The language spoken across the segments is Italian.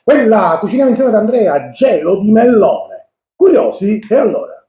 Quella cuciniamo insieme ad Andrea, gelo di mellone. Curiosi? E allora?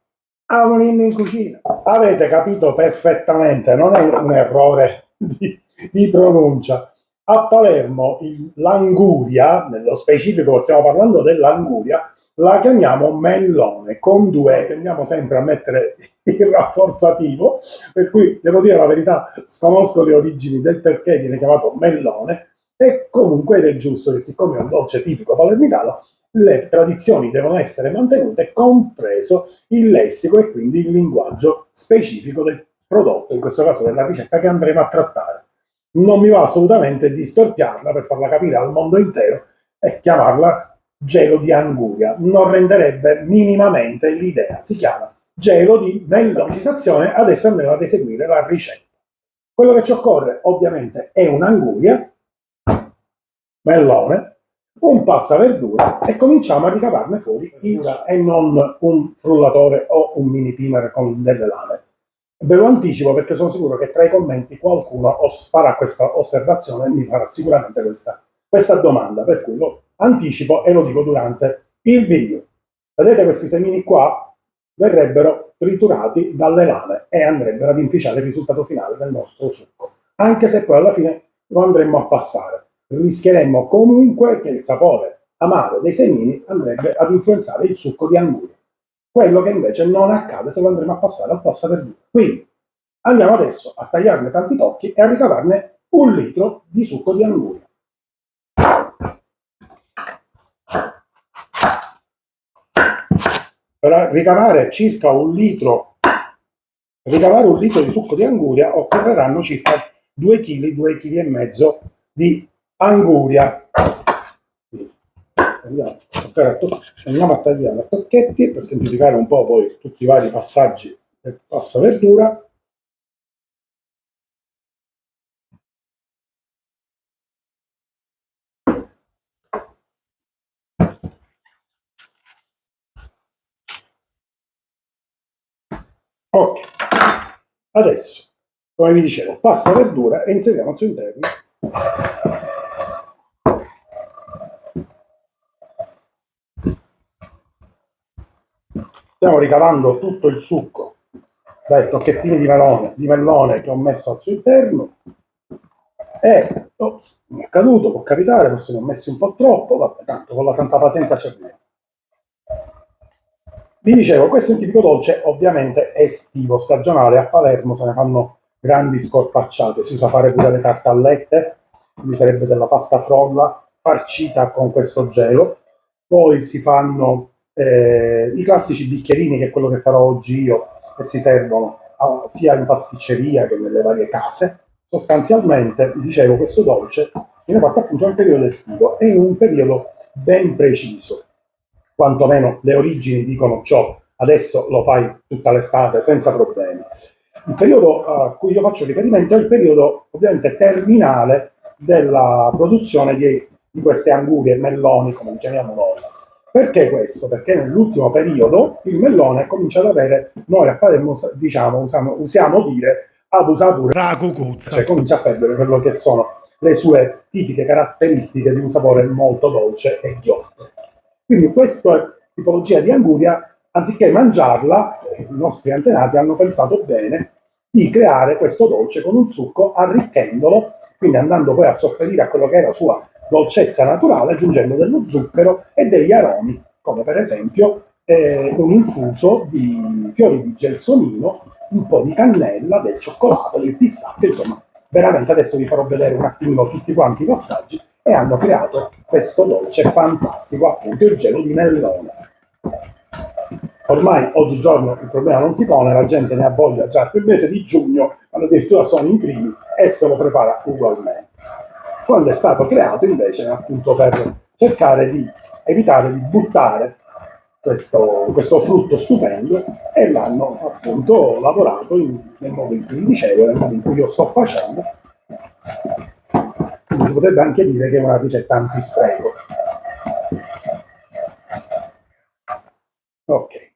Amonin in cucina. Avete capito perfettamente, non è un errore di pronuncia. A Palermo l'anguria, nello specifico stiamo parlando dell'anguria, la chiamiamo mellone, con due, tendiamo sempre a mettere il rafforzativo, per cui devo dire la verità, sconosco le origini del perché viene chiamato mellone, e comunque ed è giusto che siccome è un dolce tipico palermitano, le tradizioni devono essere mantenute, compreso il lessico e quindi il linguaggio specifico del prodotto, in questo caso della ricetta che andremo a trattare. Non mi va assolutamente di storpiarla per farla capire al mondo intero e chiamarla gelo di anguria. Non renderebbe minimamente l'idea. Si chiama gelo di mellone. Precisazione, adesso andremo ad eseguire la ricetta. Quello che ci occorre ovviamente è un'anguria, mellone, un passaverdura e cominciamo a ricavarne fuori il e non un frullatore o un mini pimer con delle lame. Ve lo anticipo perché sono sicuro che tra i commenti qualcuno farà questa osservazione e mi farà sicuramente questa domanda, per cui lo anticipo e lo dico durante il video. Vedete questi semini qua? Verrebbero triturati dalle lame e andrebbero ad inficiare il risultato finale del nostro succo, anche se poi alla fine lo andremmo a passare. Rischieremmo comunque che il sapore amaro dei semini andrebbe ad influenzare il succo di anguria. Quello che invece non accade se lo andremo a passare al passaverdura. Quindi andiamo adesso a tagliarne tanti tocchi e a ricavarne 1 litro di succo di anguria. Per ricavare circa 1 litro di succo di anguria occorreranno circa 2 kg, 2 kg e mezzo di anguria. Andiamo a tagliare a tocchetti per semplificare un po' poi tutti i vari passaggi del passaverdura. Ok, adesso, come vi dicevo, passaverdura e inseriamo al suo interno stiamo ricavando tutto il succo dai tocchettini di mellone che ho messo al suo interno e ops, mi è caduto, può capitare, forse ne ho messi un po' troppo, vabbè, tanto con la santa pazienza ci arriviamo. Vi dicevo, questo è un tipico dolce ovviamente estivo, stagionale, a Palermo se ne fanno grandi scorpacciate, si usa fare pure le tartallette, quindi sarebbe della pasta frolla farcita con questo gelo, poi si fanno i classici bicchierini, che è quello che farò oggi io, che si servono sia in pasticceria che nelle varie case. Sostanzialmente, dicevo, questo dolce viene fatto appunto nel periodo estivo, è un periodo ben preciso, quantomeno le origini dicono ciò, adesso lo fai tutta l'estate senza problemi. Il periodo a cui io faccio riferimento è il periodo ovviamente terminale della produzione di queste angurie, melloni, come li chiamiamo noi. Perché questo? Perché nell'ultimo periodo il mellone comincia ad avere, noi a Palermo diciamo, usiamo dire abusapure la cucuzza, cioè comincia a perdere quello che sono le sue tipiche caratteristiche di un sapore molto dolce e ghiotto. Quindi questa tipologia di anguria, anziché mangiarla, i nostri antenati hanno pensato bene di creare questo dolce con un succo, arricchendolo, quindi andando poi a sopperire a quello che è la sua dolcezza naturale, aggiungendo dello zucchero e degli aromi, come per esempio un infuso di fiori di gelsomino, un po' di cannella, del cioccolato, del pistacchio, insomma, veramente adesso vi farò vedere un attimino tutti quanti i passaggi, e hanno creato questo dolce fantastico, appunto il gelo di mellone. Ormai oggigiorno il problema non si pone, la gente ne ha voglia già il mese di giugno, addirittura sono in primi e se lo prepara ugualmente. Quando è stato creato invece appunto per cercare di evitare di buttare questo frutto stupendo, e l'hanno appunto lavorato nel modo in cui vi dicevo, nel modo in cui io sto facendo. Quindi si potrebbe anche dire che è una ricetta antispreco. Ok.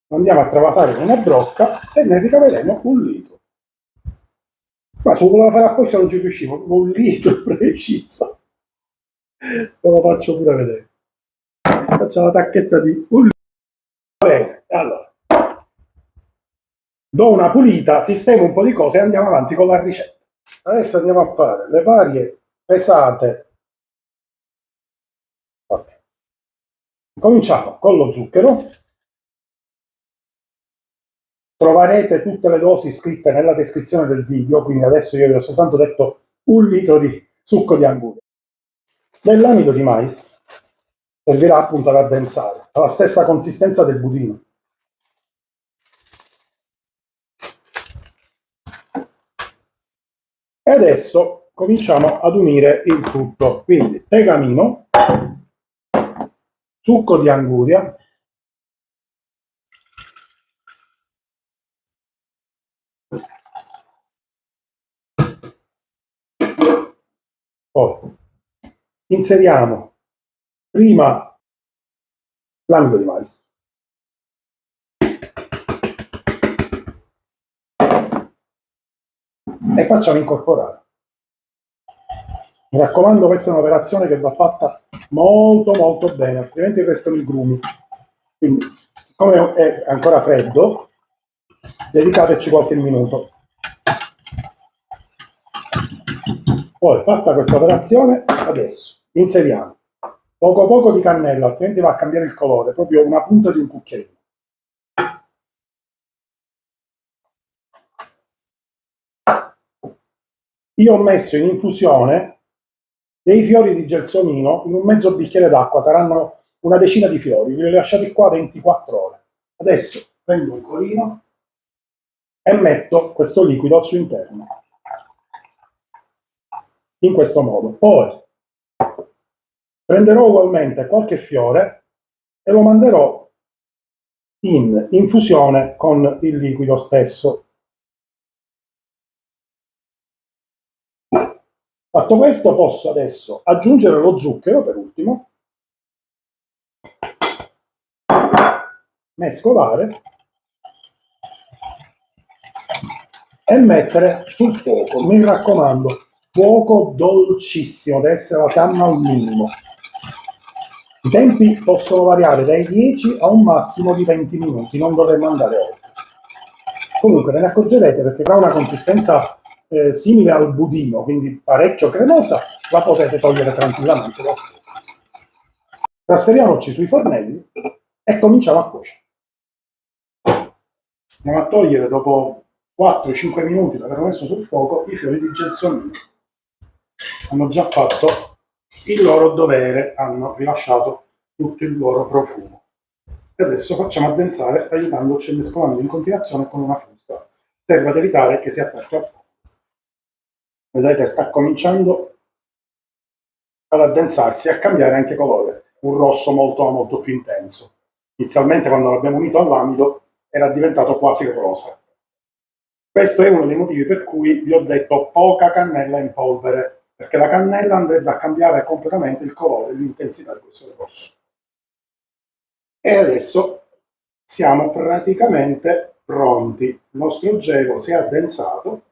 Andiamo a travasare una brocca e ne ricaveremo 1 litro. Ma se lo voleva fare apposta non ci riuscivo, un litro preciso. Ve lo faccio pure vedere. Faccio la tacchetta di un litro. Va bene, allora. Do una pulita, sistemo un po' di cose e andiamo avanti con la ricetta. Adesso andiamo a fare le varie pesate. Cominciamo con lo zucchero. Troverete tutte le dosi scritte nella descrizione del video, quindi adesso io vi ho soltanto detto un litro di succo di anguria. Dell'amido di mais servirà appunto ad addensare, alla stessa consistenza del budino. E adesso cominciamo ad unire il tutto, quindi tegamino, succo di anguria, poi inseriamo prima l'amido di mais, e facciamo incorporare. Mi raccomando, questa è un'operazione che va fatta molto molto bene, altrimenti restano i grumi. Quindi, siccome è ancora freddo, dedicateci qualche minuto. Poi, fatta questa operazione, adesso inseriamo poco poco di cannella, altrimenti va a cambiare il colore, proprio una punta di un cucchiaino. Io ho messo in infusione dei fiori di gelsomino in un mezzo bicchiere d'acqua, saranno una decina di fiori, li ho lasciati qua 24 ore. Adesso prendo un colino e metto questo liquido al suo interno, in questo modo. Poi prenderò ugualmente qualche fiore e lo manderò in infusione con il liquido stesso. Fatto questo, posso adesso aggiungere lo zucchero per ultimo, mescolare e mettere sul fuoco. Mi raccomando, fuoco dolcissimo, deve essere la fiamma al minimo. I tempi possono variare dai 10 a un massimo di 20 minuti, non dovremmo andare oltre. Comunque ve ne accorgerete perché ha una consistenza simile al budino, quindi parecchio cremosa, la potete togliere tranquillamente dal fuoco. Trasferiamoci sui fornelli e cominciamo a cuocere. Andiamo a togliere dopo 4-5 minuti da aver messo sul fuoco i fiori di gelsomino. Hanno già fatto il loro dovere, hanno rilasciato tutto il loro profumo. E adesso facciamo addensare aiutandoci e mescolando in continuazione con una frusta. Serve ad evitare che si attacchi al fuoco. Vedete, sta cominciando ad addensarsi e a cambiare anche colore, un rosso molto molto più intenso. Inizialmente, quando l'abbiamo unito all'amido, era diventato quasi rosa. Questo è uno dei motivi per cui vi ho detto poca cannella in polvere, perché la cannella andrebbe a cambiare completamente il colore e l'intensità di questo rosso. E adesso siamo praticamente pronti. Il nostro gelo si è addensato.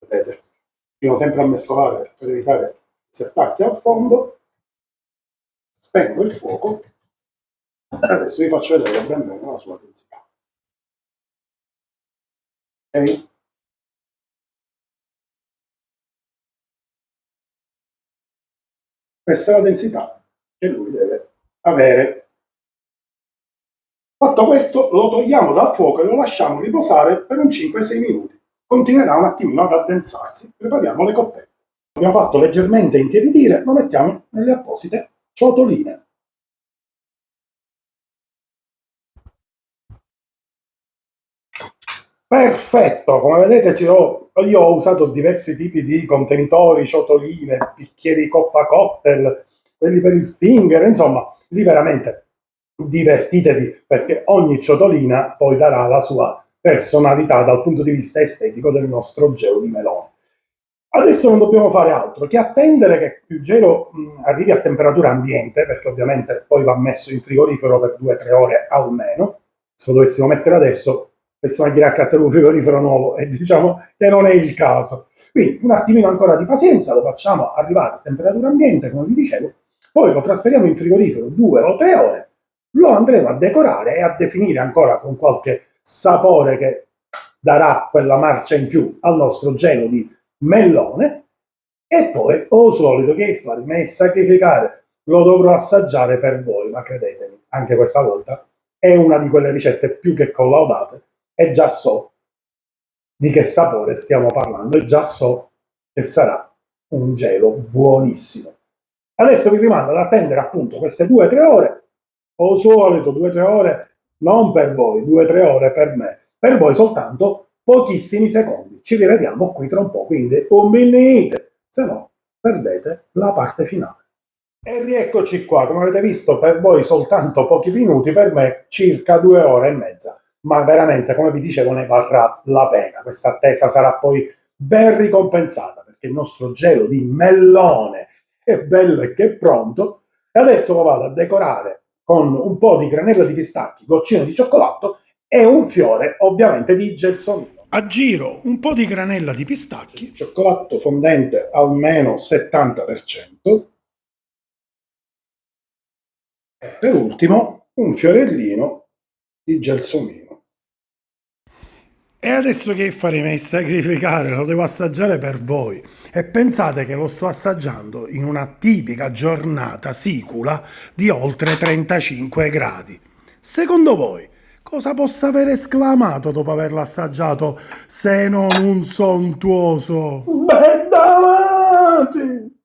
Vedete, fino sempre a mescolare per evitare che si attacchi al fondo. Spengo il fuoco e adesso vi faccio vedere ben bene la sua densità. Ok? Questa è la densità che lui deve avere. Fatto questo, lo togliamo dal fuoco e lo lasciamo riposare per un 5-6 minuti. Continuerà un attimino ad addensarsi. Prepariamo le coppette. Abbiamo fatto leggermente intiepidire, lo mettiamo nelle apposite ciotoline. Perfetto, come vedete io ho usato diversi tipi di contenitori, ciotoline, bicchieri coppa cocktail, quelli per il finger, insomma, lì veramente divertitevi perché ogni ciotolina poi darà la sua personalità dal punto di vista estetico del nostro gelo di melone. Adesso non dobbiamo fare altro che attendere che il gelo arrivi a temperatura ambiente, perché ovviamente poi va messo in frigorifero per 2-3 ore almeno. Se lo dovessimo mettere adesso questo magliacca un frigorifero nuovo e diciamo che non è il caso. Quindi un attimino ancora di pazienza, lo facciamo arrivare a temperatura ambiente, come vi dicevo, poi lo trasferiamo in frigorifero 2 o 3 ore, lo andremo a decorare e a definire ancora con qualche sapore che darà quella marcia in più al nostro gelo di mellone. E poi, o solito che farmi sacrificare, lo dovrò assaggiare per voi, ma credetemi, anche questa volta è una di quelle ricette più che collaudate e già so di che sapore stiamo parlando e già so che sarà un gelo buonissimo. Adesso vi rimando ad attendere appunto queste 2-3 ore, o solito 2-3 ore, non per voi, 2-3 ore per me, per voi soltanto pochissimi secondi. Ci rivediamo qui tra un po', quindi un minute, se no perdete la parte finale. E rieccoci qua, come avete visto per voi soltanto pochi minuti, per me circa 2 ore e mezza, ma veramente come vi dicevo ne varrà la pena, questa attesa sarà poi ben ricompensata perché il nostro gelo di mellone è bello e che è pronto. E adesso lo vado a decorare con un po' di granella di pistacchi, goccine di cioccolato e un fiore ovviamente di gelsomino. Aggiro un po' di granella di pistacchi, cioccolato fondente almeno 70%, e per ultimo un fiorellino di gelsomino. E adesso che faremo il sacrificare, lo devo assaggiare per voi. E pensate che lo sto assaggiando in una tipica giornata sicula di oltre 35 gradi. Secondo voi, cosa possa aver esclamato dopo averlo assaggiato se non un sontuoso? Beh, davanti!